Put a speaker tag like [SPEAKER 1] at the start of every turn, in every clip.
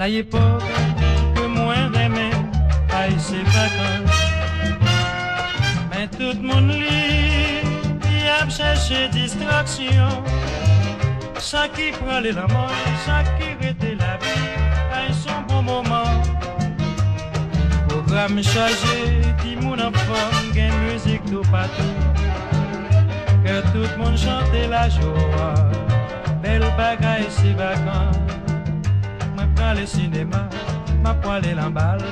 [SPEAKER 1] la époque que moi j'aimais, aïe c'est vacances. Mais tout le monde y a cherché distraction. Ça qui prend les amours, ça qui rete la vie, aïe son bon moment. Programme chargé, qui mon enfant, gain musique tout partout. Que tout le monde chante la joie, belle bagaille c'est vacances. Moi prends le cinéma, ma poêle et l'emballe,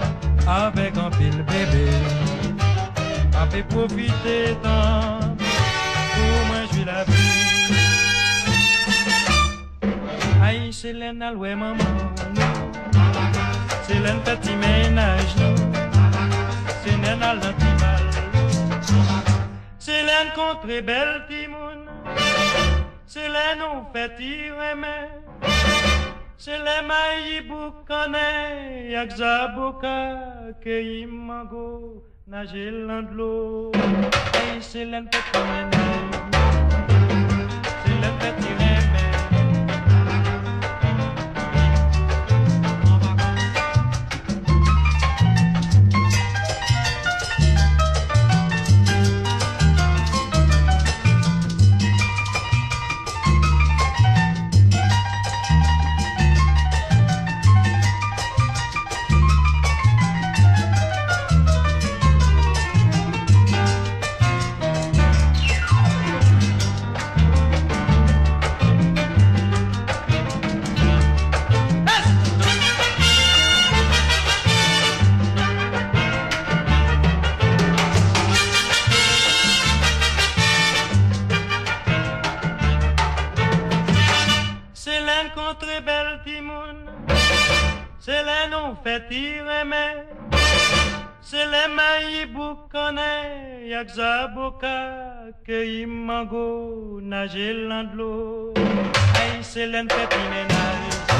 [SPEAKER 1] avec un pile bébé. M'a fait profiter tant, pour moi jouer la vie. Aïe c'est l'un loué maman, c'est l'un petit ménage nous, c'est l'un à l'antimal. C'est l'un contre belle timoun, c'est l'un on fait tirer mais, c'est l'un maï boucané, yak zaboka que imango nager l'andlo. Et c'est l'un petit ménage, c'est l'un petit remède. Contre belle timoun, c'est les non fait tirer mais, c'est les maïs boucané, yak zaboka que imango nager l'andlo. Aïe c'est l'un fait ménage.